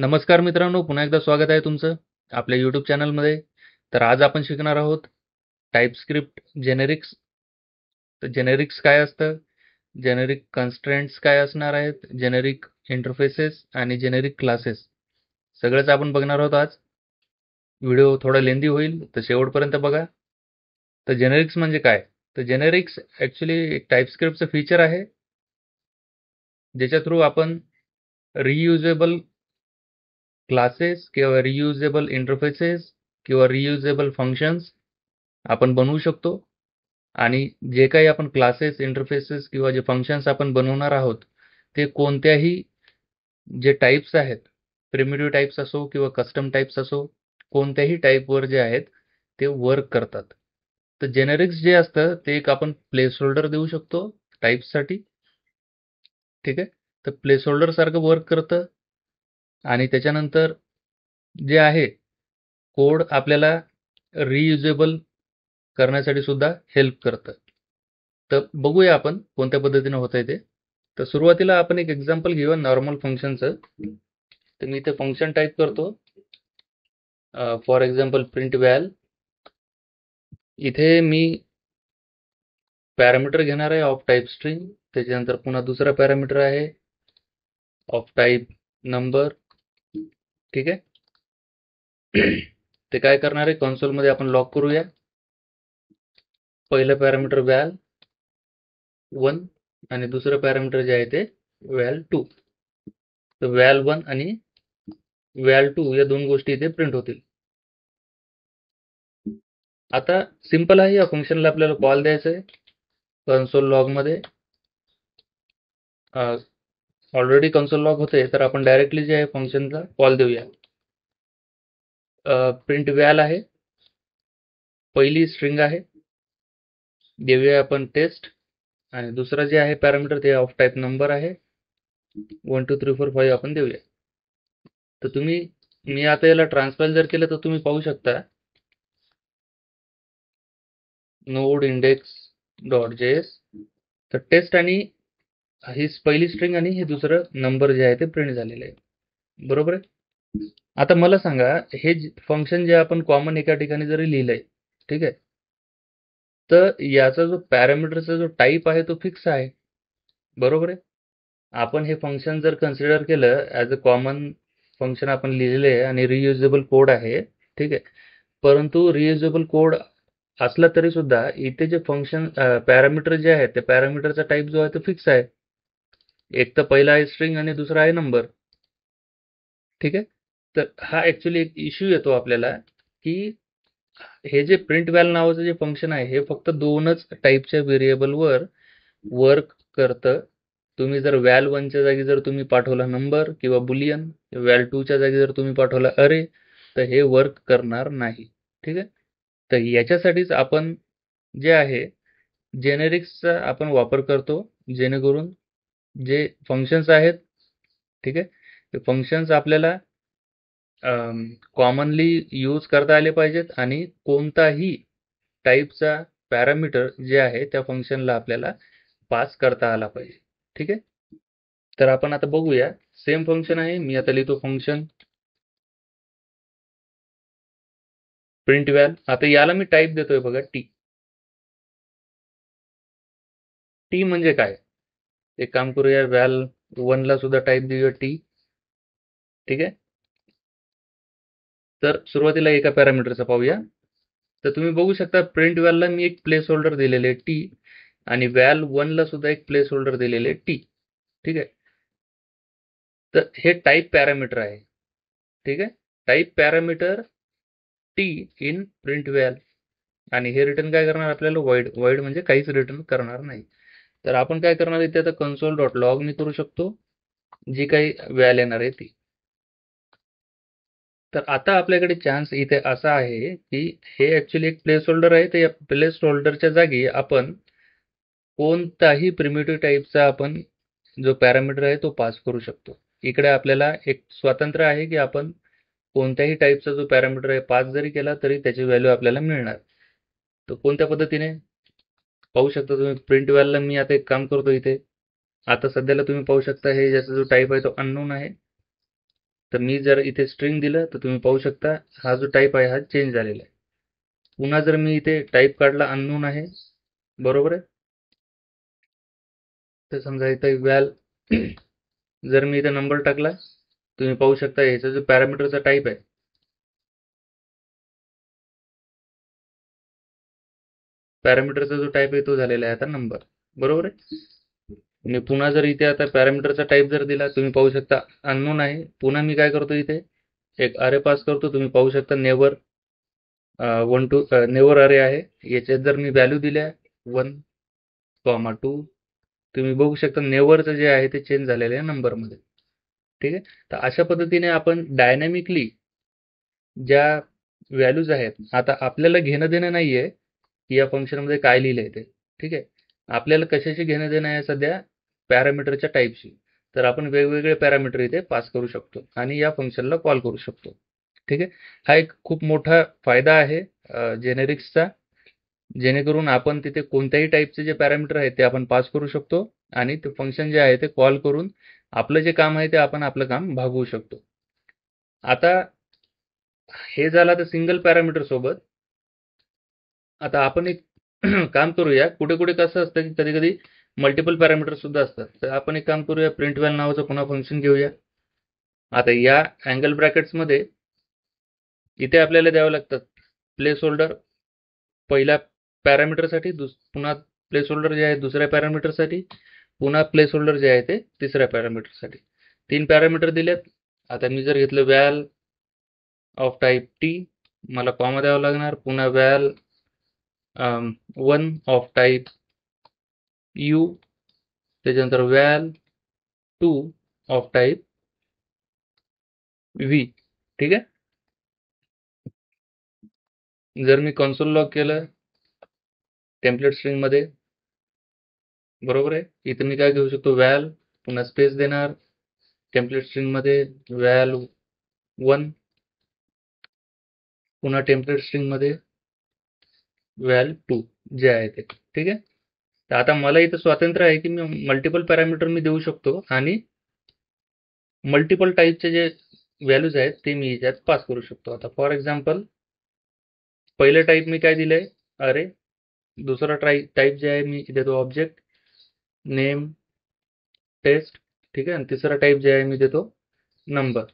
नमस्कार मित्रांनो, पुन्हा एकदा स्वागत आहे तुमचं आपल्या यूट्यूब चॅनलमध्ये. तर आज आपण शिकणार आहोत टाइपस्क्रिप्ट जेनेरिक्स. तर जेनेरिक्स काय असतं, जेनेरिक कन्स्ट्रेंट्स काय असणार आहेत, जेनेरिक इंटरफेसेस आणि जेनेरिक क्लासेस सगळंच आपण बघणार आहोत आज. व्हिडिओ थोडा लेंदी होईल, तर शेवटपर्यंत बघा. तर जेनेरिक्स म्हणजे काय? तर जेनेरिक्स ॲक्च्युली एक टाइपस्क्रिप्टचं फीचर आहे, ज्याच्या थ्रू आपण रियुजेबल क्लासेस किंवा रियुजेबल इंटरफेसेस किंवा रियुजेबल फंक्शन्स आपण बनवू शकतो. आणि जे काही आपण क्लासेस, इंटरफेसेस किंवा जे फंक्शन्स आपण बनवणार आहोत, ते कोणत्याही जे टाइप्स आहेत, प्रिमिटिव्ह टाइप्स असो किंवा कस्टम टाइप्स असो, कोणत्याही टाइपवर जे आहेत ते वर्क करतात. तर जेनेरिक्स जे असतं ते एक आपण प्लेस होल्डर देऊ शकतो टाइप्ससाठी. ठीक आहे. तर प्लेस होल्डर सारखं वर्क करतं. आणि त्याच्यानंतर जे आहे कोड आपल्याला रियुजेबल करण्यासाठी सुद्धा हेल्प करतं. तर बघूया आपण कोणत्या पद्धतीने होत आहे ते. तर सुरुवातीला आपण एक एक्झाम्पल घेऊया नॉर्मल फंक्शनचं. तर मी इथे फंक्शन टाईप करतो, फॉर एक्झाम्पल प्रिंट व्हॅल. इथे मी पॅरामीटर घेणार आहे ऑफ टाईप स्ट्रिंग. त्याच्यानंतर पुन्हा दुसरा पॅरामीटर आहे ऑफ टाईप नंबर. ठीक आहे. ते काय करणार आहे, कन्सोलमध्ये आपण लॉग करूया. पहिलं पॅरामीटर व्हॅल 1 आणि दुसरं पॅरामीटर जे आहे ते व्हॅल 2. तर व्हॅल 1 आणि व्हॅल 2 या दोन गोष्टी इथे प्रिंट होतील. आता सिंपल आहे, या फंक्शनला आपल्याला कॉल द्यायचा आहे कन्सोल लॉगमध्ये. ऑलरेडी कन्सोल लॉग होते, तर आपण डायरेक्टली जे आहे फंक्शनला कॉल देऊया. प्रिंट व्हॅल आहे, पहिली स्ट्रिंग आहे, देऊया आपण टेस्ट. आणि दुसरं जे आहे पॅरामीटर ते ऑफ टाईप नंबर आहे, 1 2 3 4 5 आपण देऊया. तर मी आता याला ट्रान्सपाइल जर केलं तर तुम्ही पाहू शकता नोड इंडेक्स डॉट जेएस. तर टेस्ट आणि ही पहिली स्ट्रिंग आणि हे दुसरं नंबर जे आहे ते प्रिंट झालेलं आहे. बरोबर आहे. आता मला सांगा, हे फंक्शन जे आपण कॉमन एका ठिकाणी जरी लिहिलंय, ठीक आहे, तर याचा जो पॅरामीटरचा जो टाईप आहे तो फिक्स आहे. बरोबर आहे. आपण हे फंक्शन जर कन्सिडर केलं ॲज अ कॉमन फंक्शन आपण लिहिलेलं आहे आणि रियुजेबल कोड आहे. ठीक आहे. परंतु रियुजेबल कोड असला तरी सुद्धा इथे जे फंक्शन पॅरामीटर जे आहे त्या पॅरामीटरचा टाईप जो आहे तो फिक्स आहे. एक तर पहिला आहे स्ट्रिंग आणि दुसरा आहे नंबर. ठीक आहे. तर हा ॲक्च्युली एक इश्यू येतो आपल्याला, की हे जे प्रिंट व्हॅल नावाचं जे फंक्शन आहे हे फक्त दोनच टाईपच्या व्हेरिएबलवर वर्क करतं. तुम्ही जर व्हॅल 1 च्या जागी जर तुम्ही पाठवला नंबर किंवा बुलियन, व्हॅल 2 च्या जागी जर तुम्ही पाठवला अरे, तर हे वर्क करणार नाही. ठीक आहे. तर याच्यासाठीच आपण जे आहे जेनेरिक्सचा आपण वापर करतो, जेणेकरून जे फंक्शन्स आहेत, ठीक आहे, ते फंक्शन्स आपल्याला कॉमनली यूज करता आले पाहिजेत आणि कोणताही टाईपचा पॅरामीटर जे आहे त्या फंक्शनला आपल्याला पास करता आला पाहिजे. ठीक आहे. तर आपण आता बघूया, सेम फंक्शन आहे. मी आता लिहितो फंक्शन प्रिंट व्हॅल. आता याला मी टाईप देतोय बघा टी. टी म्हणजे काय? एक काम करूया, व्हॅल 1 ला सुद्धा टाईप देऊया टी. ठीक आहे. तर सुरुवातीला एका पॅरामीटरचा पाहूया. तर तुम्ही बघू शकता प्रिंट व्हॅलला मी एक प्लेस होल्डर दिलेले टी आणि व्हॅल 1 ला सुद्धा एक प्लेस होल्डर दिलेले टी. ठीक आहे. तर हे टाईप पॅरामीटर आहे. ठीक आहे. Type parameter T in print val. आणि हे रिटर्न काय करणार आपल्याला, वाईड. वाईड म्हणजे काहीच रिटर्न करणार नाही. तर आपण काय करणार इथे आता कन्सोल डॉट लॉग मी करू शकतो जी काही व्हॅल येणार आहे ती. तर आता आपल्याकडे चान्स इथे असा आहे की हे ऍक्च्युली एक प्लेस होल्डर आहे. तर या प्लेस होल्डरच्या जागी आपण कोणताही प्रिमिटिव्ह टाईपचा आपण जो पॅरामीटर आहे तो पास करू शकतो. इकडे आपल्याला एक स्वातंत्र्य आहे की आपण कोणत्याही टाईपचा जो पॅरामीटर आहे पास जरी केला तरी त्याची व्हॅल्यू आपल्याला मिळणार. तर कोणत्या पद्धतीने पाहू शकता तुम्ही, प्रिंट व्हॅलला मी आता एक काम करतो इथे. आता सध्याला तुम्ही पाहू शकता हे ज्याचा जो टाईप आहे तो अननोन आहे. तर मी जर इथे स्ट्रिंग दिलं तर तुम्ही पाहू शकता हा जो टाईप आहे हा चेंज झालेला आहे. पुन्हा जर मी इथे टाईप काढला अननोन आहे, बरोबर आहे. तर समजा इथे व्हॅल जर मी इथे नंबर टाकला, तुम्ही पाहू शकता याचा जो पॅरामीटरचा टाईप आहे, पॅरामीटरचा जो टाईप आहे तो झालेला आहे आता नंबर, बरोबर आहे. आणि पुन्हा जर इथे आता पॅरामीटरचा टाईप जर दिला, तुम्ही पाहू शकता अननोन आहे. पुन्हा मी काय करतो इथे एक अरे पास करतो. तुम्ही पाहू शकता नेवर वन टू नेवर अरे आहे. याच्यात जर मी व्हॅल्यू दिल्या 1, 2, तुम्ही बघू शकता नेवरचं जे आहे ते चेंज झालेलं आहे नंबरमध्ये. ठीक आहे. तर अशा पद्धतीने आपण डायनॅमिकली ज्या व्हॅल्यूज आहेत, आता आपल्याला घेणं देणं नाहीये की या फंक्शनमध्ये काय लिहिलंय ते. ठीक आहे. आपल्याला कशाशी घेणं देणं आहे सध्या, पॅरामीटरच्या टाईपशी. तर आपण वेगवेगळे पॅरामीटर इथे पास करू शकतो आणि या फंक्शनला कॉल करू शकतो. ठीक आहे. हा एक खूप मोठा फायदा आहे जेनेरिक्सचा, जेणेकरून आपण तिथे कोणत्याही टाईपचे जे पॅरामीटर आहेत ते आपण पास करू शकतो आणि ते फंक्शन जे आहे ते कॉल करून आपलं जे काम आहे ते आपण आपलं काम भागवू शकतो. आता हे झालं तर सिंगल पॅरामीटर सोबत. आता आपण एक काम करूया. कुठे-कुठे कसं असतं की कधी-कधी मल्टिपल पॅरामीटर सुद्धा असतात. तर आपण एक काम करूया, प्रिंटव्हॅल नावाचं पुन्हा फंक्शन घेऊया. आता या अँगल ब्रॅकेट्समध्ये इथे आपल्याला द्यावं लागतात प्लेस होल्डर पहिल्या पॅरामीटरसाठी, पुन्हा प्लेस होल्डर जे आहे दुसऱ्या पॅरामीटरसाठी, पुन्हा प्लेस होल्डर जे आहे ते तिसऱ्या पॅरामीटरसाठी. 3 पॅरामीटर दिलेत. आता मी जर घेतलं व्हॅल ऑफ टाईप टी, मला कॉमा द्यावा लागणार. पुन्हा व्हॅल 1 ऑफ टाईप यू, त्याच्यानंतर व्हॅल 2 ऑफ टाईप व्ही. ठीक आहे. जर मी कन्सोल लॉग केलं टेम्पलेट स्ट्रिंग मध्ये, बरोबर आहे. इथे मी काय घेऊ शकतो, व्हॅल पुन्हा स्पेस देणार टेम्पलेट स्ट्रिंग मध्ये, व्हॅल 1 पुन्हा टेम्पलेट स्ट्रिंग मध्ये व्हॅल 2 जे आहे ते. ठीक आहे. तर आता मला इथं स्वातंत्र्य आहे की मी मल्टिपल पॅरामीटर मी देऊ शकतो आणि मल्टिपल टाईपचे जे व्हॅल्यूज आहेत ते मी याच्यात पास करू शकतो. आता फॉर एक्झाम्पल पहिलं टाईप मी काय दिलंय, अरे. दुसरा टाईप जे आहे मी देतो ऑब्जेक्ट नेम टेस्ट. ठीक आहे. आणि तिसरा टाईप जे आहे मी देतो नंबर.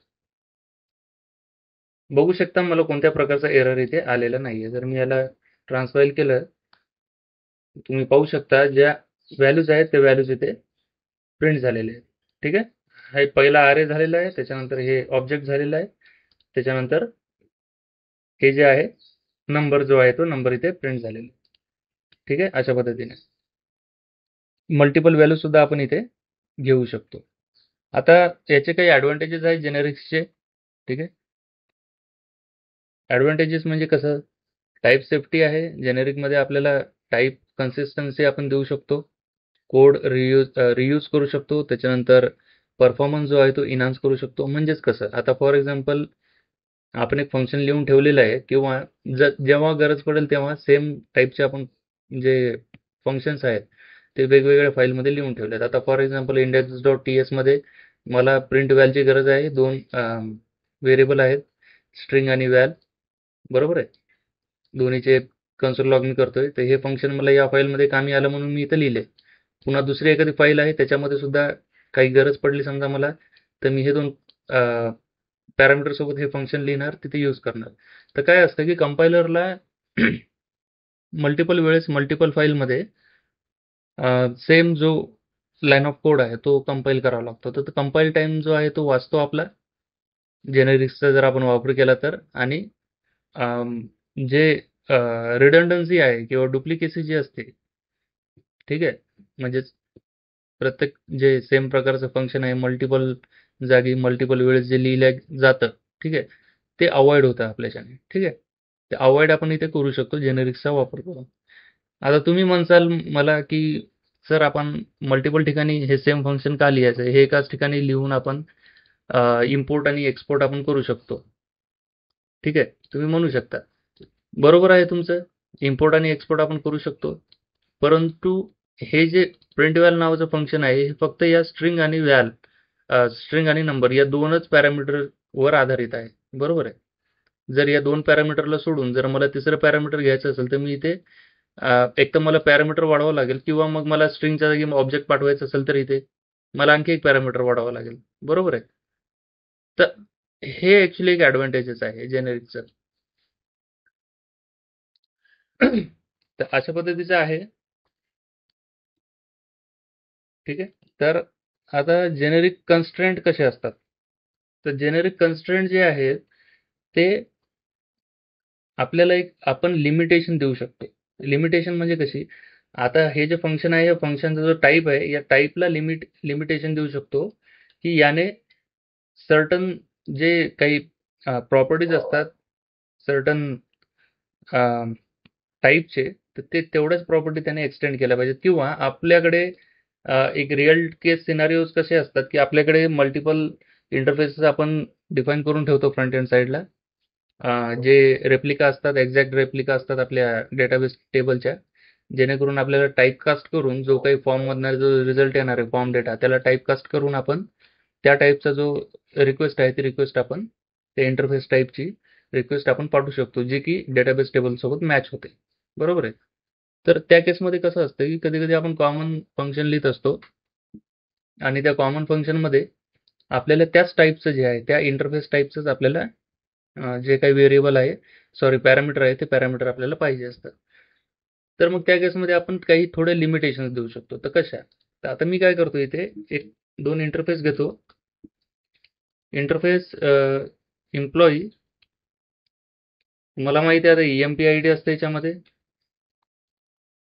बघू शकता मला कोणत्या प्रकारचा एरर इथे आलेला नाहीये. जर मी याला ट्रान्सफाईल केलं, तुम्ही पाहू शकता ज्या व्हॅल्यूज आहेत त्या व्हॅल्यूज इथे प्रिंट झालेले आहेत. ठीक आहे. हे पहिला अरे झालेला आहे, त्याच्यानंतर हे ऑब्जेक्ट झालेला आहे, त्याच्यानंतर हे जे आहे नंबर जो आहे तो नंबर इथे प्रिंट झालेला आहे. ठीक आहे. अशा पद्धतीने मल्टिपल व्हॅल्यू सुद्धा आपण इथे घेऊ शकतो. आता याचे काही ॲडव्हान्टेजेस आहेत जेनेरिक्सचे. ठीक आहे. ॲडव्हान्टेजेस म्हणजे कसं, टाईप सेफ्टी आहे. जेनेरिकमध्ये आपल्याला टाईप कन्सिस्टन्सी आपण देऊ शकतो. कोड रियूज करू शकतो. त्याच्यानंतर परफॉर्मन्स जो आहे तो इन्हान्स करू शकतो. म्हणजेच कसं, आता फॉर एक्झाम्पल आपण एक फंक्शन लिहून ठेवलेलं आहे किंवा जेव्हा गरज पडेल तेव्हा सेम टाईपचे आपण जे फंक्शन्स आहेत ते वेगवेगळ्या फाईलमध्ये लिहून ठेवले आहेत. आता फॉर एक्झाम्पल index.ts मध्ये मला प्रिंट व्हॅलची गरज आहे. 2 व्हेरिएबल आहेत, स्ट्रिंग आणि व्हॅल, बरोबर आहे. दोन्हीचे कन्सोल लॉग मी करतोय. तर हे फंक्शन मला या फाईलमध्ये कामी आलं म्हणून मी इथं लिहिले. पुन्हा दुसरी एखादी फाईल आहे त्याच्यामध्ये सुद्धा काही गरज पडली समजा मला, तर मी हे 2 पॅरामीटर सोबत हे फंक्शन लिहिणार, तिथे यूज करणार. तर काय असतं की कंपायलरला मल्टिपल वेळेस मल्टिपल फाईलमध्ये सेम जो लाईन ऑफ कोड आहे तो कंपाईल करावा लागतो. तर कंपाईल टाइम जो आहे तो वाचतो आपला जेनेरिक्सचा जर आपण वापर केला तर. आणि जे रिडंडन्सी आहे किंवा डुप्लिकेसी जी असते, ठीक आहे, म्हणजेच प्रत्येक जे सेम प्रकारचं फंक्शन आहे मल्टिपल जागी मल्टिपल वेळेस जे लिहिलं जातं, ठीक आहे, ते अवॉइड होतं आपल्याच्याने. ठीक आहे. ते अवॉइड आपण इथे करू शकतो जेनेरिक्सचा वापर करून. आता तुम्ही म्हणसाल मला की सर आपण मल्टिपल ठिकाणी हे सेम फंक्शन का लिहायचं, हे एकाच ठिकाणी लिहून आपण इम्पोर्ट आणि एक्सपोर्ट आपण करू शकतो. ठीक आहे. तुम्ही म्हणू शकता, बरोबर आहे तुमचं, इम्पोर्ट आणि एक्सपोर्ट आपण करू शकतो. परंतु हे जे प्रिंट व्हॅल नावाचं फंक्शन आहे हे फक्त या स्ट्रिंग आणि नंबर या दोनच पॅरामीटर वर आधारित आहे, बरोबर आहे. जर या 2 पॅरामीटरला सोडून जर मला तिसरं पॅरामीटर घ्यायचं असेल तर मी इथे एक तर मला पॅरामीटर वाढवावं लागेल, किंवा मग मला स्ट्रिंगच्या जागी ऑब्जेक्ट पाठवायचं असेल तर इथे मला आणखी एक पॅरामीटर वाढवावं लागेल, बरोबर आहे. तर हे ॲक्च्युअली एक ॲडव्हांटेजेस आहे जेनेरिकचं. तर अशा पद्धतीचं आहे, ठीक आहे. तर आता जेनेरिक कन्स्ट्रेंट कसे असतात? तर जेनेरिक कन्स्ट्रेंट जे आहेत ते आपल्याला एक आपण लिमिटेशन देऊ शकतो. लिमिटेशन म्हणजे कशी? आता हे जे फंक्शन आहे, या फंक्शनचा जो टाइप आहे, या टाइपला लिमिटेशन देऊ शकतो, की याने सर्टन जे काही प्रॉपर्टीज असतात, सर्टन टाइपचे, तर ते तेवढ्याच प्रॉपर्टी त्याने एक्सटेंड केल्या पाहिजेत. किंवा आपल्याकडे एक रिअल केस सिनारिओज कसे असतात, की आपल्याकडे मल्टिपल इंटरफेसेस आपण डिफाईन करून ठेवतो फ्रंट एंड साईडला, जे रेप्लिका असतात, एक्झॅक्ट रेप्लिका असतात आपल्या डेटाबेस टेबलच्या, जेणेकरून आपल्याला टाइपकास्ट करून जो काही फॉर्ममधनं जो रिझल्ट येणार आहे फॉर्म डेटा, त्याला टाइपकास्ट करून आपण त्या टाइपचा जो रिक्वेस्ट आहे ती रिक्वेस्ट आपण त्या इंटरफेस टाइपची रिक्वेस्ट आपण पाठवू शकतो, जी की डेटाबेस टेबलसोबत मॅच होते, बरोबर आहे. तर त्या केसमध्ये कसं असतं, की कधी-कधी आपण कॉमन फंक्शन लिहित असतो आणि त्या कॉमन फंक्शनमध्ये आपल्याला त्याच टाइपचं जे आहे, त्या इंटरफेस टाइपचंच आपल्याला जे काही व्हेरिएबल आहे, सॉरी पॅरामीटर आहे, ते पॅरामीटर आपल्याला पाहिजे असतं. तर मग त्या केसमध्ये आपण काही थोडे लिमिटेशन्स देऊ शकतो. तर कशा? तर आता मी काय करतो, इथे एक 2 इंटरफेस घेतो. इंटरफेस एम्प्लॉयी, मला माहिती आहे आता EMP आयडी असते याच्यामध्ये,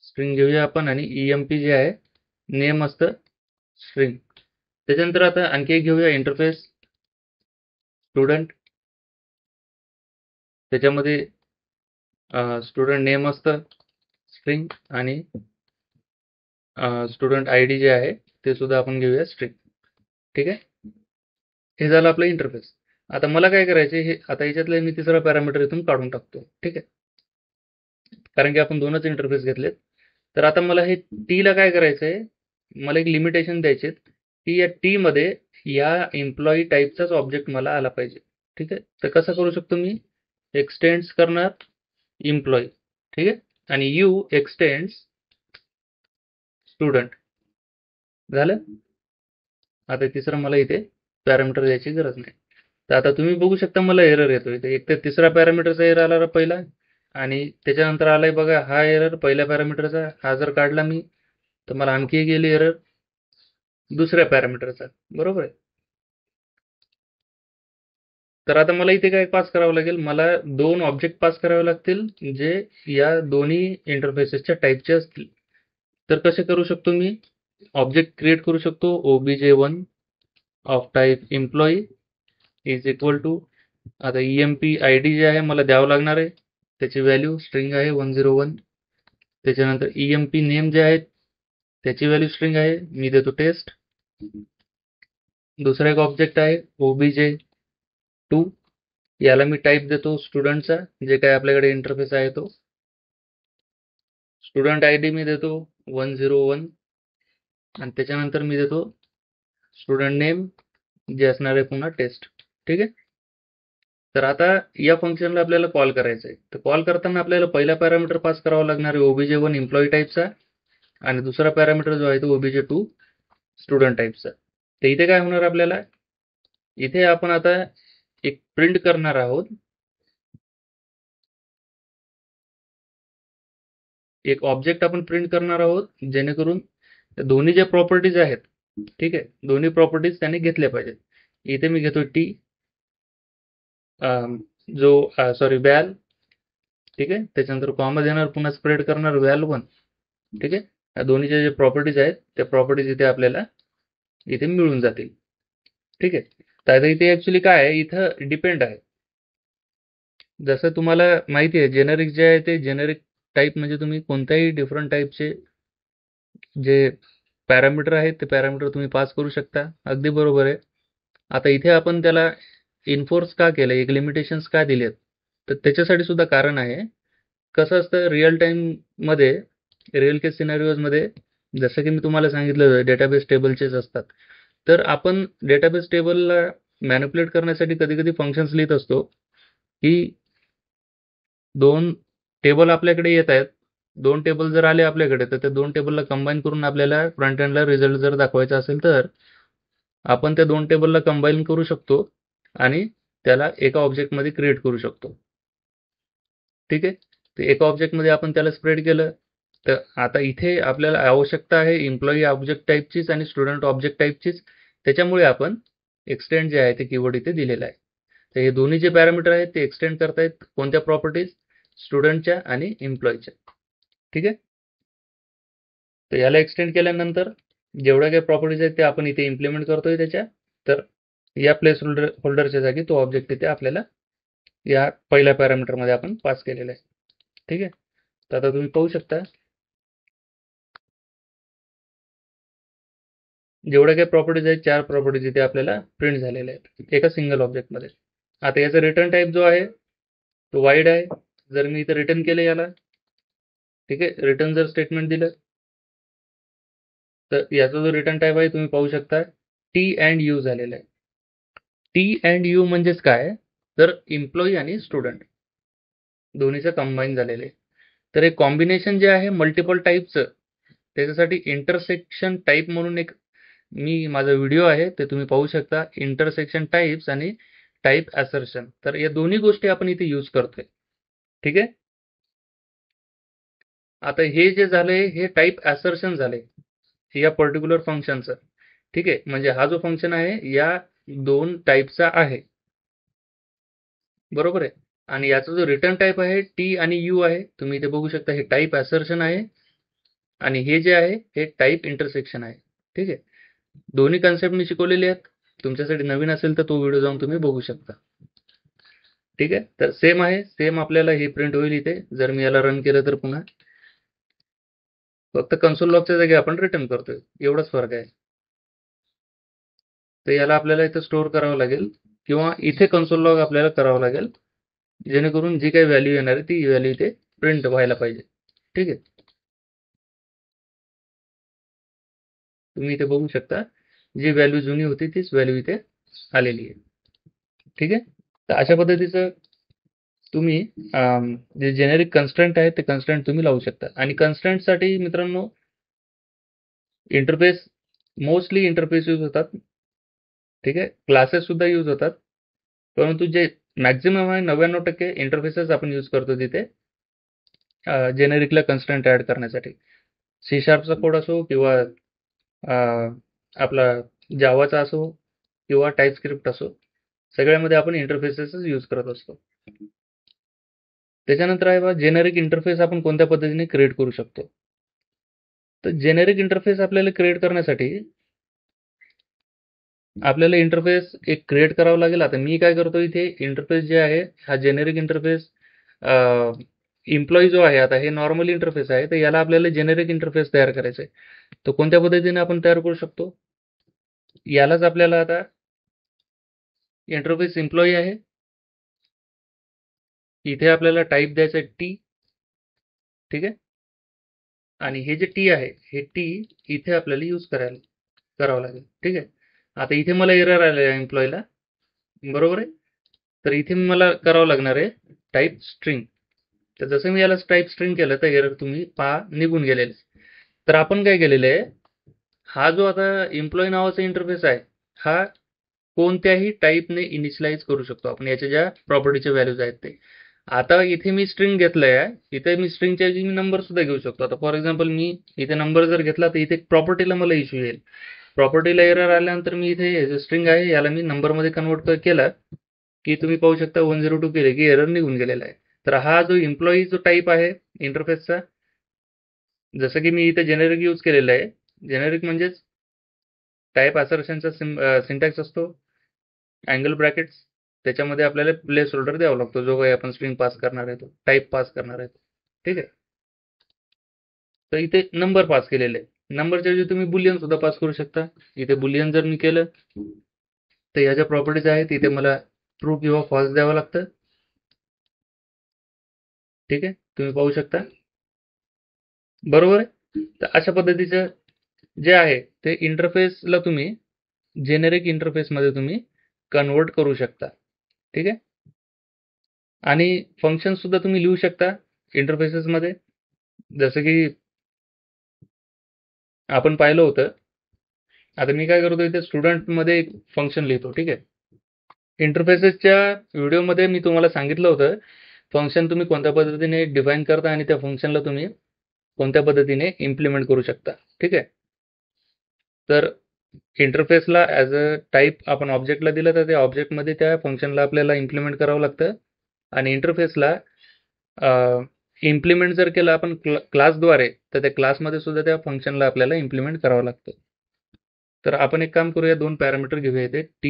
स्ट्रिंग घेऊया आपण, आणि EMP जे आहे नेम असतं स्ट्रिंग. त्याच्यानंतर आता आणखी एक घेऊया इंटरफेस स्टुडंट, त्याच्यामध्ये स्टुडंट नेम असतं स्ट्रिंग, आणि स्टुडंट आयडी जे आहे ते सुद्धा आपण घेऊया स्ट्रिंग, ठीक आहे. हे झालं आपलं इंटरफेस. आता मला काय करायचं, हे आता याच्यातलं मी तिसरा पॅरामीटर इथून काढून टाकतो, ठीक आहे, कारण की आपण 2च इंटरफेस घेतलेत. तर आता मला हे टीला काय करायचं आहे, मला एक लिमिटेशन द्यायचे, की या टीमध्ये या एम्प्लॉई टाईपचाच ऑब्जेक्ट मला आला पाहिजे, ठीक आहे. तर कसं करू शकतो मी? एक्सटेंड्स करणार एम्प्लॉई, ठीक आहे, आणि यू एक्सटेंड्स स्टुडंट, झालं. आता तिसरं मला इथे पॅरामीटर द्यायची गरज नाही. तर आता तुम्ही बघू शकता मला एरर येतोय. तर एक तर तिसरा पॅरामीटरचा एरर आला पहिला, आणि त्याच्यानंतर आलाय बघा हा एरर पहिल्या पॅरामीटरचा. हा जर काढला मी तर मला आणखी एक येईल एरर दुसऱ्या पॅरामीटरचा, बरोबर आहे. तर आता मला इथे काय पास करावं लागेल, मला 2 ऑब्जेक्ट पास करावे लागतील जे या दोन्ही इंटरफेसेसच्या टाईपचे असतील. तर कसे करू शकतो मी? ऑब्जेक्ट क्रिएट करू शकतो, obj1 of type employee is equal to, आता EMP आयडी जे आहे मला द्यावं लागणार आहे, त्याची व्हॅल्यू स्ट्रिंग आहे 101. त्याच्यानंतर EMP नेम जे आहे त्याची व्हॅल्यू स्ट्रिंग आहे, मी देतो टेस्ट. दुसरा एक ऑब्जेक्ट आहे obj2, याला मी टाईप देतो स्टुडंटचा, जे काय आपल्याकडे इंटरफेस आहे तो. स्टुडंट आयडी मी देतो 101, आणि त्याच्यानंतर मी देतो स्टुडंट नेम, जे असणार आहे पुन्हा टेस्ट, ठीक आहे. तर आता या फंक्शनला आपल्याला कॉल करायचं आहे. तर कॉल करताना आपल्याला पहिला पॅरामीटर पास करावा लागणार आहे obj1 एम्प्लॉई टाईपचा, आणि दुसरा पॅरामीटर जो आहे तो obj2 स्टुडंट टाईपचा. तर इथे काय होणार आपल्याला, इथे आपण आता एक प्रिंट करणार आहोत, एक ऑब्जेक्ट आपण प्रिंट करणार आहोत, जेणेकरून दोन्ही ज्या प्रॉपर्टीज आहेत, ठीक आहे, दोन्ही प्रॉपर्टीज त्याने घेतल्या पाहिजेत. इथे मी घेतो टी, जो सॉरी व्हॅल, ठीक आहे, त्याच्यानंतर कॉमा देणार, पुन्हा स्प्रेड करणार व्हॅल1, ठीक आहे. या दोन्हीच्या जे प्रॉपर्टीज आहेत त्या प्रॉपर्टीज इथे आपल्याला इथे मिळून जातील, ठीक आहे. तर आता इथे ऍक्च्युली काय आहे, इथं डिपेंड आहे. जसं तुम्हाला माहिती आहे जेनेरिक जे आहे ते जेनेरिक टाईप म्हणजे तुम्ही कोणत्याही डिफरंट टाईपचे जे पॅरामीटर आहेत ते पॅरामीटर तुम्ही पास करू शकता, अगदी बरोबर आहे. आता इथे आपण त्याला इन्फोर्स का केलं, एक लिमिटेशन्स का दिलेत, तर त्याच्यासाठी सुद्धा कारण आहे. कसं असतं रिअल टाईममध्ये, रिअल केस सिनारिओजमध्ये, जसं की मी तुम्हाला सांगितलं डेटाबेस टेबलचेच असतात. तर आपण डेटाबेस टेबलला मॅनिप्युलेट करण्यासाठी कधी कधी फंक्शन्स लिहित असतो की 2 टेबल आपल्याकडे येत आहेत. 2 टेबल जर आले आपल्याकडे तर त्या 2 टेबलला कंबाईन करून आपल्याला फ्रंट एंडला रिझल्ट जर दाखवायचा असेल तर आपण त्या 2 टेबलला कंबाईन करू शकतो आणि त्याला एका ऑब्जेक्टमध्ये क्रिएट करू शकतो. ठीक आहे. तर एका ऑब्जेक्टमध्ये आपण त्याला स्प्रेड केलं. तर आता इथे आपल्याला आवश्यकता आहे एम्प्लॉई ऑब्जेक्ट टाईपचीच आणि स्टुडंट ऑब्जेक्ट टाईपचीच. त्याच्यामुळे आपण एक्सटेंड जे आहे ते कीवर्ड इथे दिलेला आहे. तर हे दोन्ही जे पॅरामीटर आहेत ते एक्सटेंड करतायत कोणत्या प्रॉपर्टीज? स्टुडंटच्या आणि एम्प्लॉईच्या. ठीक आहे. तर याला एक्सटेंड केल्यानंतर जेवढ्या काही प्रॉपर्टीज आहेत ते आपण इथे इम्प्लिमेंट करतोय त्याच्या. तर या प्लेस होल्डरच्या जागी तो ऑब्जेक्ट इथे आपल्याला या पहिल्या पॅरामीटरमध्ये आपण पास केलेला आहे. ठीक आहे. तर आता तुम्ही पाहू शकता जेवढ्या काही प्रॉपर्टीज आहेत 4 प्रॉपर्टीज इथे आपल्याला प्रिंट झालेल्या आहेत एका सिंगल ऑब्जेक्टमध्ये. आता याचा रिटर्न टाईप जो आहे तो वाईड आहे. जर मी इथे रिटर्न केलं याला, ठीक आहे, रिटर्न जर स्टेटमेंट दिलं तर याचा जो रिटर्न टाईप आहे तुम्ही पाहू शकता टी अँड यू झालेला आहे. टी अँड यू म्हणजेच काय? तर एम्प्लॉई आणि स्टुडंट दोन्हीचं कंबाईन झालेलं आहे. तर हे कॉम्बिनेशन जे आहे मल्टिपल टाईपचं त्याच्यासाठी इंटरसेक्शन टाईप म्हणून एक माझा व्हिडिओ आहे ते तुम्ही पाहू शकता. इंटरसेक्शन टाईप्स आणि टाईप असर्शन. तर या दोन्ही गोष्टी आपण इथे यूज करतोय. ठीक आहे. आता हे जे झालंय हे टाईप असर्शन झाले या पर्टिक्युलर फंक्शनचं. ठीक आहे. म्हणजे हा जो फंक्शन आहे या 2 टाईपचा आहे. बरोबर आहे. आणि याचा जो रिटर्न टाईप आहे टी आणि यू आहे. तुम्ही इथे बघू शकता हे टाईप असर्शन आहे आणि हे जे आहे हे टाईप इंटरसेक्शन आहे. ठीक आहे. दोन्ही कन्सेप्ट मी शिकवलेले आहेत. तुमच्यासाठी नवीन असेल तर तो व्हिडिओ जाऊन तुम्ही बघू शकता. ठीक आहे. तर सेम आहे. सेम आपल्याला हे प्रिंट होईल इथे. जर मी याला रन केलं तर पुन्हा फक्त कन्सोल लॉगच्या जागी आपण रिटर्न करतोय. एवढाच फरक आहे. तर याला आपल्याला इथे स्टोअर करावं लागेल किंवा इथे कन्सोल लॉग आपल्याला करावं लागेल जेणेकरून जी काही व्हॅल्यू येणार आहे ती व्हॅल्यू इथे प्रिंट व्हायला पाहिजे. ठीक आहे. तुम्ही इथे बघू शकता जी व्हॅल्यू जुनी होती तीच व्हॅल्यू इथे आलेली आहे. ठीक आहे. तर अशा पद्धतीचं तुम्ही जे जेनेरिक कन्स्ट्रेंट आहे ते कन्स्ट्रेंट तुम्ही लावू शकता. आणि कन्स्ट्रेंटसाठी मित्रांनो इंटरफेस मोस्टली इंटरफेस यूज होतात. ठीक आहे. क्लासेस सुद्धा यूज होतात. परंतु जे मॅक्झिमम आहे 99% इंटरफेसेस आपण यूज करतो तिथे जेनेरिकला कन्स्ट्रेंट ॲड करण्यासाठी. सी शार्पचा कोड असो किंवा आपला जावाचा असो किंवा टाईपस्क्रिप्ट असो सगळ्यामध्ये आपण इंटरफेसेसच यूज करत असतो. त्याच्यानंतर आहे बघा जेनेरिक इंटरफेस आपण कोणत्या पद्धतीने क्रिएट करू शकतो. तर जेनेरिक इंटरफेस आपल्याला क्रिएट करण्यासाठी आपल्याला इंटरफेस एक क्रिएट करावं लागेल. आता मी काय करतो इथे इंटरफेस जे आहे हा जेनेरिक इंटरफेस एम्प्लॉई जो आहे आता हे नॉर्मल इंटरफेस आहे तर याला आपल्याला जेनेरिक इंटरफेस तयार करायचं आहे. तर कोणत्या पद्धतीने आपण तयार करू शकतो? यालाच आपल्याला आता इंटरफेस एम्प्लॉई आहे. इथे आपल्याला टाईप द्यायचं आहे टी. ठीक आहे. आणि हे जे टी आहे हे टी इथे आपल्याला यूज करावं लागेल. ठीक आहे. आता इथे मला एरर आलेला आहे एम्प्लॉईला. बरोबर आहे. तर इथे मला करावं लागणार आहे टाईप स्ट्रिंग. तर जसं मी याला टाईप स्ट्रिंग केलं तर एरर तुम्ही पहा निघून गेलेले. तर आपण काय केलेलं आहे हा जो आता एम्प्लॉई नावाचा इंटरफेस आहे हा कोणत्याही टाईपने इनिशियलाइज करू शकतो आपण याच्या ज्या प्रॉपर्टीच्या व्हॅल्यूज आहेत ते. आता इथे मी स्ट्रिंग घेतलंय आहे. इथे मी स्ट्रिंगच्या ऐवजी मी नंबर सुद्धा घेऊ शकतो. आता फॉर एक्झाम्पल मी इथे नंबर जर घेतला तर इथे प्रॉपर्टीला मला इश्यू येईल. प्रॉपर्टीला एरर आल्यानंतर मी इथे जे स्ट्रिंग आहे याला मी नंबरमध्ये कन्वर्ट केला की तुम्ही पाहू शकता 102 केले की एरर निघून गेलेला आहे. तर हा जो एम्प्लॉई जो टाईप आहे इंटरफेसचा जसं की मी इथे जेनेरिक यूज केलेलं आहे. जेनेरिक म्हणजेच टाईप असर्शनचा सिंटॅक्स असतो अँगल ब्रॅकेट्स त्याच्यामध्ये आपल्याला प्लेस होल्डर द्यावा लागतो जो काही आपण स्ट्रिंग पास करणार आहे तो टाईप पास करणार आहे. ठीक आहे. तर इथे नंबर पास केलेले आहे. नंबरच्या ऐवजी तुम्ही बुलियन सुद्धा पास करू शकता. इथे बुलियन जर मी केलं तर ह्या ज्या प्रॉपर्टीज आहेत इथे मला ट्रू किंवा फॉल्स द्यावं लागतं. ठीक आहे. तुम्ही पाहू शकता. बरोबर आहे. तर अशा पद्धतीचं जे आहे ते इंटरफेसला तुम्ही जेनेरिक इंटरफेसमध्ये तुम्ही कन्वर्ट करू शकता. ठीक आहे. आणि फंक्शन सुद्धा तुम्ही लिहू शकता इंटरफेसेसमध्ये. जसं की आपण पाहिलं होतं. आता मी काय करतो, इथे स्टुडंटमध्ये एक फंक्शन लिहितो. ठीक आहे. इंटरफेसेसच्या व्हिडिओमध्ये मी तुम्हाला सांगितलं होतं, फंक्शन तुम्ही कोणत्या पद्धतीने डिफाईन करता आणि त्या फंक्शनला तुम्ही कोणत्या पद्धतीने इम्प्लिमेंट करू शकता. ठीक आहे. तर इंटरफेसला ॲज अ टाईप आपण ऑब्जेक्टला दिलं, तर त्या ऑब्जेक्टमध्ये त्या फंक्शनला आपल्याला इम्प्लिमेंट करावं लागतं. आणि इंटरफेसला इम्प्लिमेंट जर केलं आपण क्लासद्वारे, तर त्या क्लासमध्ये सुद्धा त्या फंक्शनला आपल्याला इम्प्लिमेंट करावं लागतं. तर आपण एक काम करूया, 2 पॅरामीटर घेऊया इथे t,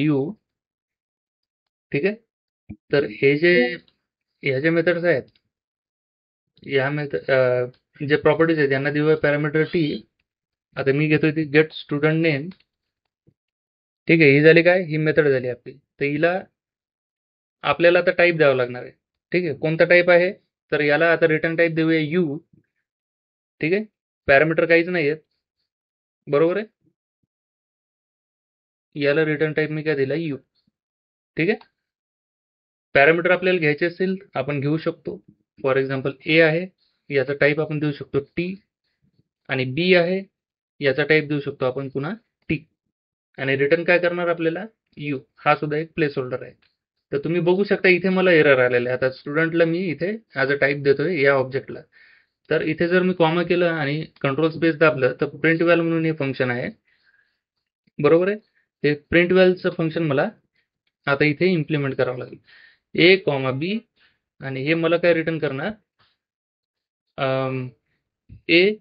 u. ठीक आहे. तर ह्या जे मेथड्स आहेत, या जे प्रॉपर्टीज आहेत यांना देऊया पॅरामीटर t. आता मी घेतोय ती गेट स्टुडंट नेम. ठीक आहे. ही झाली काय, ही मेथड झाली आपली. तर हिला आपल्याला आता टाईप द्यावं लागणार आहे. ठीक आहे. कोणता टाईप आहे, तर याला आता रिटर्न टाईप देऊया u. ठीक आहे. पॅरामीटर काहीच नाही आहेत, बरोबर आहे. याला रिटर्न टाईप मी काय दिला, u. ठीक आहे. पॅरामीटर आपल्याला घ्यायचे असेल आपण घेऊ शकतो. फॉर एक्झाम्पल ए आहे, याचा टाईप आपण देऊ शकतो टी. आणि बी आहे, याचा टाईप देऊ शकतो आपण पुन्हा टी. आणि रिटर्न काय करणार आपल्याला, यू. हा सुद्धा एक प्लेस होल्डर आहे. तर तुम्ही बघू शकता इथे मला एरर आलेला आहे. आता स्टुडंटला मी इथे ॲज अ टाईप देतोय या ऑब्जेक्टला. तर इथे जर मी कॉमा केलं आणि कंट्रोल स्पेस दाबलं, तर प्रिंट व्हॅल म्हणून हे फंक्शन आहे, बरोबर आहे. ते प्रिंट व्हॅलचं फंक्शन मला आता इथे इम्प्लिमेंट करावं लागेल. ए कॉमा बी. आणि हे मला काय रिटर्न करणार, ए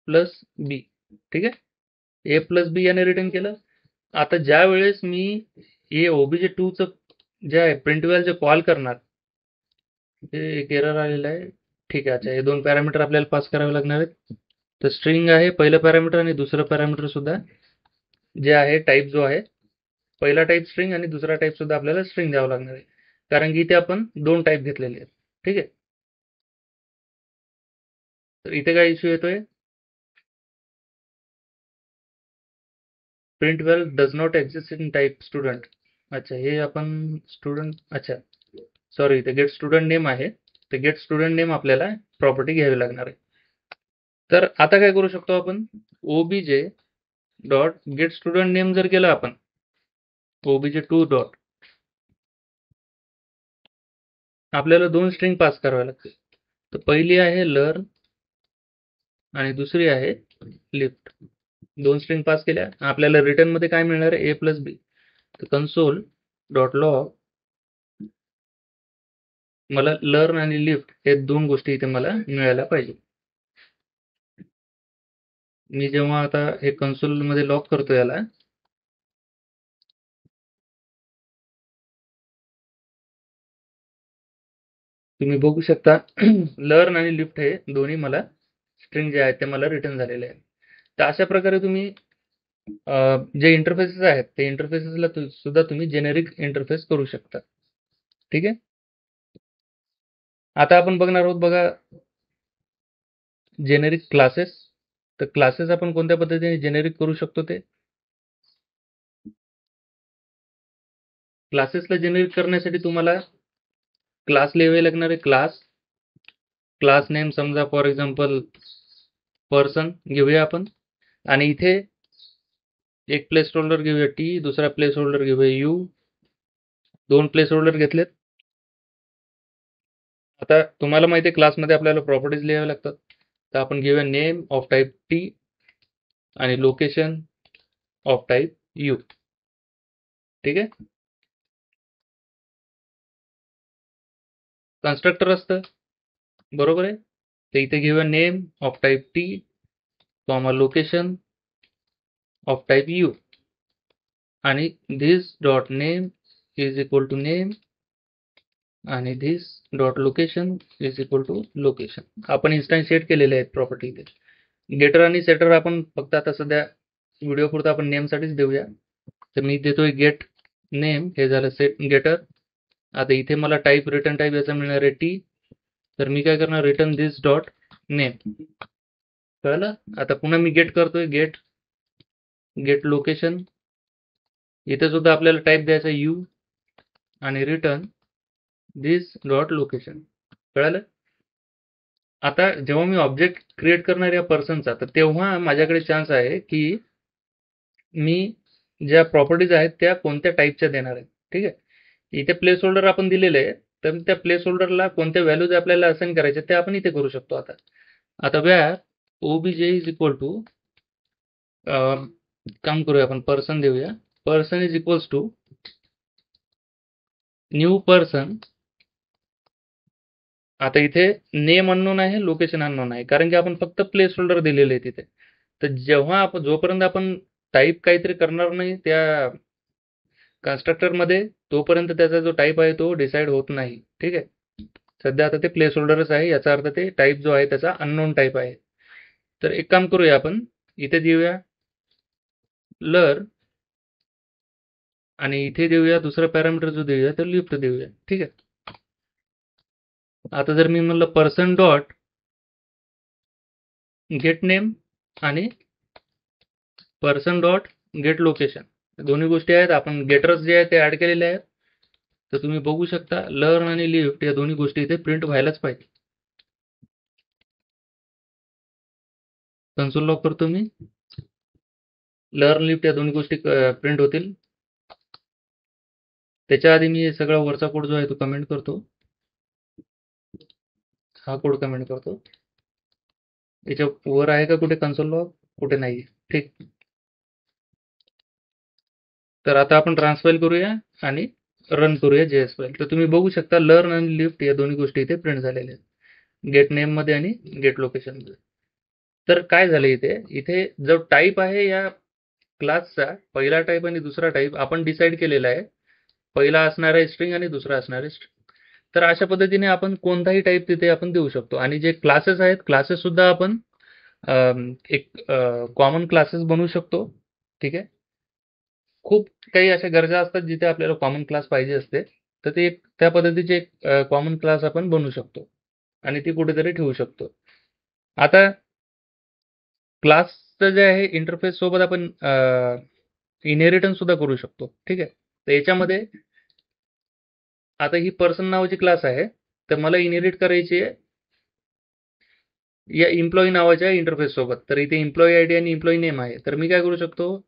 प्लस बी. ठीक आहे. ए प्लस बी याने रिटर्न केलं. आता ज्या वेळेस मी हे obj2चं जे आहे प्रिंट व्हॅल कॉल करणार, ते एक एरर आलेलं आहे. ठीक आहे. अच्छा, हे 2 पॅरामीटर आपल्याला पास करावे लागणार आहेत. तर स्ट्रिंग आहे पहिलं पॅरामीटर आणि दुसरं पॅरामीटर सुद्धा जे आहे टाईप जो आहे, पहिला टाईप स्ट्रिंग आणि दुसरा टाईप सुद्धा आपल्याला स्ट्रिंग द्यावा लागणार आहे. कारण की इथे आपण 2 टाईप घेतलेले आहेत. ठीक आहे. तर इथे काय इश्यू येतोय, print val does not exist in type student. अच्छा, हे आपण स्टुडंट, अच्छा सॉरी, इथे गेट स्टुडंट नेम आहे. तर गेट स्टुडंट नेम आपल्याला प्रॉपर्टी घ्यावी लागणार आहे. तर आता काय करू शकतो आपण, obj dot gate student name जर केलं आपण, obj2 डॉट, आपल्याला 2 स्ट्रिंग पास कराव्या लागतील. तर पहिली आहे लर्न आणि दुसरी आहे लिफ्ट. 2 स्ट्रिंग पास केल्या, आपल्याला रिटर्न मध्ये काय मिळणार आहे, ए प्लस बी. तर कन्सोल डॉट लॉग मला लर्न आणि लिफ्ट हे 2 गोष्टी इथे मला मिळायला पाहिजे. मी जेव्हा आता हे कन्सोल मध्ये लॉग करतो याला, तुम्ही बघू शकता लर्न आणि लिफ्ट हे दोन्ही मला स्ट्रिंग जे आहेत ते मला रिटर्न झालेले आहेत. तर अशा प्रकारे तुम्ही जे इंटरफेसेस आहेत ते इंटरफेसेसला सुद्धा तुम्ही जेनेरिक इंटरफेस करू शकता. ठीक आहे. आता आपण बघणार आहोत बघा, जेनेरिक क्लासेस. तर क्लासेस आपण कोणत्या पद्धतीने जेनेरिक करू शकतो, ते क्लासेसला जेनेरिक करण्यासाठी तुम्हाला क्लास लिहावे लागणार आहे. क्लास नेम समजा फॉर एक्झाम्पल पर्सन घेऊया आपण. आणि इथे एक प्लेस होल्डर घेऊया टी, दुसरा प्लेस होल्डर घेऊया यू. 2 प्लेस होल्डर घेतलेत. आता तुम्हाला माहिती आहे क्लासमध्ये आपल्याला प्रॉपर्टीज लिहाव्या लागतात. तर आपण घेऊया नेम ऑफ टाईप टी आणि लोकेशन ऑफ टाईप यू. ठीक आहे. कन्स्ट्रक्टर असतं, बरोबर आहे. तर इथे घेऊया name of type T comma location of type U. आणि this dot name is equal to name आणि this dot location is equal to location. आपण इन्स्टन्शिएट केलेले आहेत प्रॉपर्टी इथे. गेटर आणि सेटर आपण फक्त आता सध्या व्हिडिओ पुरता आपण नेमसाठीच देऊया. तर मी देतोय गेट नेम, हे झालं सेट गेटर. आता इथे मला टाईप रिटर्न टाईप याचा मिळणार आहे टी. तर मी काय करणार, रिटर्न दिस डॉट नेम. कळलं. आता पुन्हा मी गेट करतोय, गेट लोकेशन इथे सुद्धा आपल्याला टाईप द्यायचा यू आणि रिटर्न दिस डॉट लोकेशन. कळालं? आता जेव्हा मी ऑब्जेक्ट क्रिएट करणार या पर्सनचा, तर तेव्हा माझ्याकडे चान्स आहे की मी ज्या प्रॉपर्टीज आहेत त्या कोणत्या टाईपच्या देणार आहेत. ठीक आहे. इथे प्लेस होल्डर आपण दिलेले आहे, तर त्या प्लेस होल्डरला कोणत्या व्हॅल्यूज आपल्याला असाइन करायचे ते आपण इथे करू शकतो. आता var OBJ is equal to, काम करूया आपण, पर्सन देऊया. Person is equals to new person. आता इथे नेम अननोन आहे, लोकेशन अननोन आहे, कारण की आपण फक्त प्लेस होल्डर दिलेले आहे तिथे. तर जेव्हा आपण जोपर्यंत आपण टाईप काहीतरी करणार नाही त्या कन्स्ट्रक्टरमध्ये, तोपर्यंत त्याचा जो टाईप आहे तो डिसाईड होत नाही. ठीक आहे. सध्या आता ते प्लेस होल्डरच आहे, याचा अर्थ ते टाईप जो आहे त्याचा अननोन टाईप आहे. तर एक काम करूया आपण, इथे देऊया लर आणि इथे देऊया दुसरा पॅरामीटर जो देऊया तो लिफ्ट देऊया. ठीक आहे. आता जर मी म्हणलं पर्सन डॉट गेट नेम आणि पर्सन डॉट गेट लोकेशन, दोन्ही गोष्टी आहेत, आपण गेटर्स जे आहेत ते ऍड केलेले आहेत. तर तुम्ही बघू शकता लर्न आणि लिफ्ट या दोन्ही गोष्टी इथे प्रिंट व्हायलाच पाहिजे. कन्सोल लॉग करतो मी, लर्न लिफ्ट या दोन्ही गोष्टी प्रिंट होतील. त्याच्या आधी मी सगळा वरचा कोड जो आहे तो कमेंट करतो. हा कोड कमेंट करतो. याच्या वर आहे का कुठे कन्सोल लॉग? कुठे नाही. ठीक. तर आता आपण ट्रान्सफाईल करूया आणि रन करूया जेएस फाईल. तर तुम्ही बघू शकता लर्न आणि लिफ्ट या दोन्ही गोष्टी इथे प्रिंट झालेल्या आहेत, गेट नेम मध्ये आणि गेट लोकेशन मध्ये. तर काय झालं इथे जो टाईप आहे या क्लासचा, पहिला टाईप आणि दुसरा टाईप आपण डिसाईड केलेला आहे. पहिला असणार आहे स्ट्रिंग आणि दुसरा असणार आहे स्ट्रिंग. तर अशा पद्धतीने आपण कोणताही टाईप तिथे आपण देऊ शकतो. आणि जे क्लासेस आहेत, क्लासेस सुद्धा आपण एक कॉमन क्लासेस बनवू शकतो. ठीक आहे. खूप काही अशा गरजा असतात जिथे आपल्याला कॉमन क्लास पाहिजे असते, तर ते एक त्या पद्धतीचे एक कॉमन क्लास आपण बनवू शकतो आणि ती कुठेतरी ठेवू शकतो. आता क्लासचं जे आहे इंटरफेस सोबत आपण इनहेरिटन्स सुद्धा करू शकतो. ठीक आहे. तर याच्यामध्ये आता ही पर्सन नावाची क्लास आहे, तर मला इनहेरिट करायची आहे या एम्प्लॉई नावाच्या इंटरफेस सोबत. तर इथे एम्प्लॉई आयडी आणि एम्प्लॉई नेम आहे. तर मी काय करू शकतो,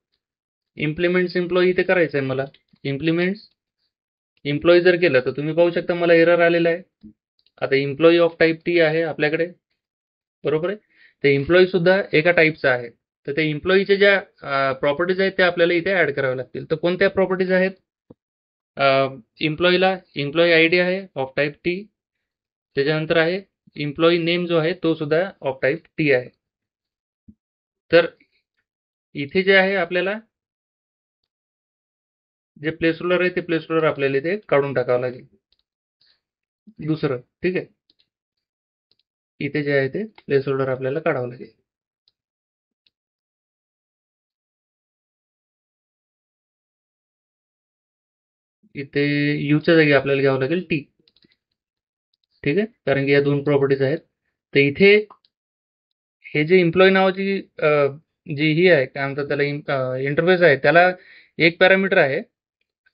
इम्प्लिमेंट्स एम्प्लॉई इथे करायचं आहे मला. इम्प्लिमेंट्स एम्प्लॉई जर केलं तर तुम्ही पाहू शकता मला एरर आलेला आहे. आता एम्प्लॉई ऑफ टाईप टी आहे आपल्याकडे, बरोबर आहे. ते एम्प्लॉई सुद्धा एका टाईपचा आहे. तर ते एम्प्लॉईच्या ज्या प्रॉपर्टीज आहेत त्या आपल्याला इथे ऍड कराव्या लागतील. तर कोणत्या प्रॉपर्टीज आहेत? एम्प्लॉईला एम्प्लॉई आयडी आहे ऑफ टाईप टी, त्याच्यानंतर आहे एम्प्लॉई नेम जो आहे तो सुद्धा ऑफ टाईप टी आहे. तर इथे जे आहे आपल्याला जे प्लेस होल्डर आहे ते प्लेस होल्डर आपल्याला इथे काढून टाकावं लागेल दुसरं. ठीक आहे. इथे जे आहे ते प्लेस होल्डर आपल्याला काढावं लागेल. इथे यूच्या जागी आपल्याला घ्यावं लागेल टी. ठीक आहे. कारण की या दोन प्रॉपर्टीज आहेत. तर इथे हे जे एम्प्लॉई नावाची जी ही आहे, काय म्हणतात त्याला, इंटरफेस आहे, त्याला एक पॅरामीटर आहे.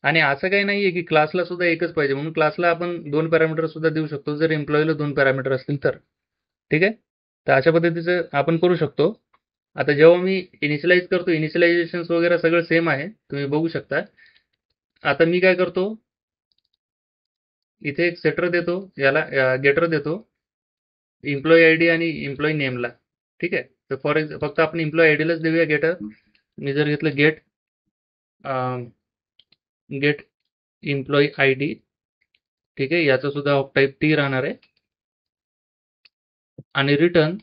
आणि असं काही नाहीये की क्लासला सुद्धा एकच पाहिजे, म्हणून क्लासला आपण 2 पॅरामीटर सुद्धा देऊ शकतो जर एम्प्लॉईला 2 पॅरामीटर असतील तर. ठीक आहे. तर अशा पद्धतीचं आपण करू शकतो. आता जेव्हा मी इनिशियलाइज करतो, इनिशियलायझेशन वगैरे सगळं सेम आहे, तुम्ही बघू शकता. आता मी काय करतो, इथे एक सेटर देतो, याला गेटर देतो एम्प्लॉई आयडी आणि एम्प्लॉई नेमला. ठीक आहे. तर फक्त आपण एम्प्लॉई आयडीलाच देऊया गेटर. मी जर घेतलं गेट एम्प्लॉई आयडी, ठीक आहे, याचा सुद्धा ऑफ टाईप टी राहणार आहे आणि return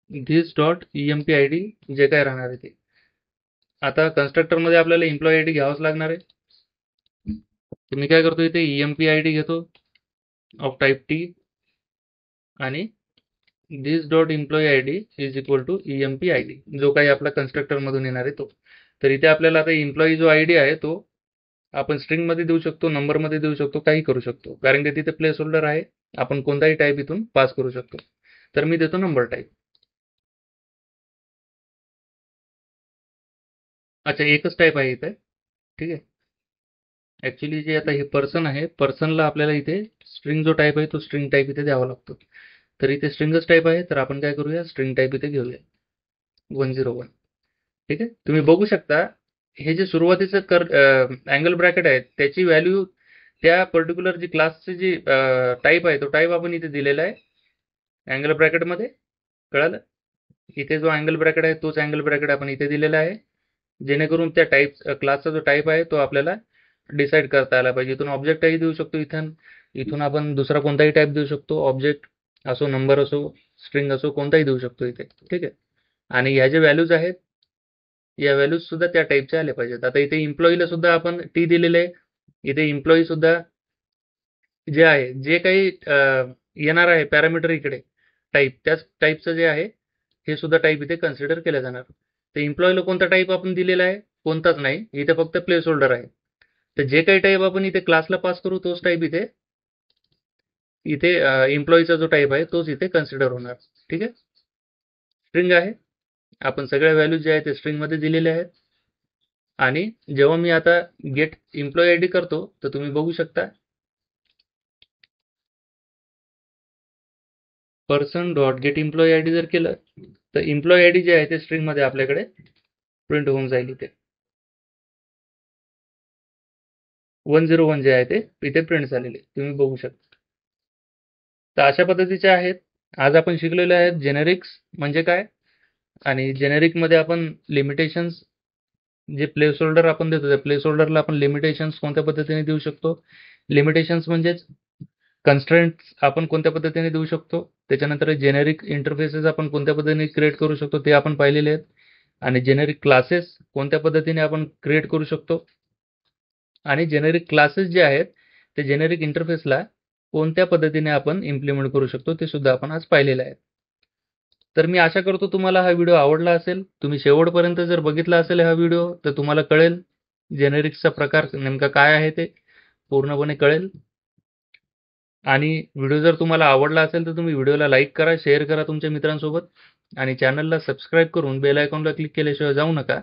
this dot EMP ID जे काय राहणार आहे ते. आता कन्स्ट्रक्टर मध्ये आपल्याला एम्प्लॉई आयडी घ्यावाच लागणार आहे. तर मी काय करतो, इथे ईएमपी आयडी घेतो ऑफ टाईप टी आणि this dot employee ID is equal to EMP ID, जो काही आपला कन्स्ट्रक्टर मधून येणार आहे तो. तर इथे आपल्याला आता एम्प्लॉई जो आयडी आहे तो आपण स्ट्रिंग मध्ये देऊ शकतो, नंबर मध्ये देऊ शकतो, काही करू शकतो, कारण की तिथे प्लेस होल्डर आहे. आपण कोणताही टाईप इथून पास करू शकतो. तर मी देतो नंबर टाईप. अच्छा, एकच टाईप आहे इथे. ठीक आहे. ॲक्च्युली जे आता हे पर्सन आहे, पर्सनला आपल्याला इथे स्ट्रिंग जो टाइप आहे तो स्ट्रिंग टाइप इथे द्यावा लागतो. तर इथे स्ट्रिंगच टाइप आहे, तर आपण काय करूया, स्ट्रिंग टाइप इथे घेऊया 101. ठीक आहे. तुम्ही बघू शकता हे जे सुरुवातीचं अँगल ब्रॅकेट आहे त्याची व्हॅल्यू त्या पर्टिक्युलर जी क्लासची जी टाईप आहे तो टाईप आपण इथे दिलेला आहे अँगल ब्रॅकेटमध्ये. कळालं? इथे जो अँगल ब्रॅकेट आहे तोच अँगल ब्रॅकेट आपण इथे दिलेला आहे, जेणेकरून त्या क्लासचा जो टाईप आहे तो आपल्याला डिसाईड करता आला पाहिजे. इथून ऑब्जेक्टही देऊ शकतो, इथून आपण दुसरा कोणताही टाईप देऊ शकतो, ऑब्जेक्ट असो, नंबर असो, स्ट्रिंग असो, कोणताही देऊ शकतो इथे. ठीक आहे. आणि ह्या ज्या व्हॅल्यूज आहेत या व्हॅल्यूज सुद्धा त्या टाईपच्या आल्या पाहिजेत. आता इथे इम्प्लॉईला सुद्धा आपण टी दिलेले आहे. इथे इम्प्लॉई सुद्धा जे आहे, जे काही येणार आहे पॅरामीटर इकडे टाईप, त्याच टाईपचं जे आहे हे सुद्धा टाईप इथे कन्सिडर केलं जाणार. तर इम्प्लॉईला कोणता टाईप आपण दिलेला आहे? कोणताच नाही, इथे फक्त प्लेस होल्डर आहे. तर जे काही टाईप आपण इथे क्लासला पास करू तोच टाईप इथे इथे इम्प्लॉईचा जो टाईप आहे तोच इथे कन्सिडर होणार. ठीक आहे. स्ट्रिंग आहे, आपण सगळ्या व्हॅल्यूज जे आहेत ते स्ट्रिंगमध्ये दिलेल्या आहेत. आणि जेव्हा मी आता गेट एम्प्लॉई आयडी करतो तर तुम्ही बघू शकता person dot gate employee ID जर केलं तर एम्प्लॉई आयडी जे आहे ते स्ट्रिंगमध्ये आपल्याकडे प्रिंट होऊन जाईल. इथे 101 जे आहे ते इथे प्रिंट झालेले तुम्ही बघू शकता. तर अशा पद्धतीचे आहेत. आज आपण शिकलेले आहेत जेनेरिक्स म्हणजे काय, आणि जेनेरिकमध्ये आपण लिमिटेशन्स जे प्लेस होल्डर आपण देतो त्या प्लेस होल्डरला आपण लिमिटेशन्स कोणत्या पद्धतीने देऊ शकतो, लिमिटेशन्स म्हणजेच कन्स्ट्रेंट्स आपण कोणत्या पद्धतीने देऊ शकतो, त्याच्यानंतर जेनेरिक इंटरफेसेस आपण कोणत्या पद्धतीने क्रिएट करू शकतो ते आपण पाहिलेले आहेत. आणि जेनेरिक क्लासेस कोणत्या पद्धतीने आपण क्रिएट करू शकतो, आणि जेनेरिक क्लासेस जे आहेत ते जेनेरिक इंटरफेसला कोणत्या पद्धतीने आपण इम्प्लिमेंट करू शकतो ते सुद्धा आपण आज पाहिलेलं आहे. तर मी आशा करतो तुम्हाला हा व्हिडिओ आवडला असेल. तुम्ही शेवटपर्यंत जर बघितला असेल हा व्हिडिओ तर तुम्हाला कळेल जेनेरिक्सचा प्रकार नेमका काय आहे ते पूर्णपणे कळेल. आणि व्हिडिओ जर तुम्हाला आवडला असेल तर तुम्ही व्हिडिओला लाईक करा, शेअर करा तुमच्या मित्रांसोबत, आणि चॅनलला सबस्क्राईब करून बेल आयकॉनला क्लिक केल्याशिवाय जाऊ नका.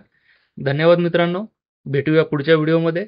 धन्यवाद मित्रांनो. भेटूया पुढच्या व्हिडिओमध्ये.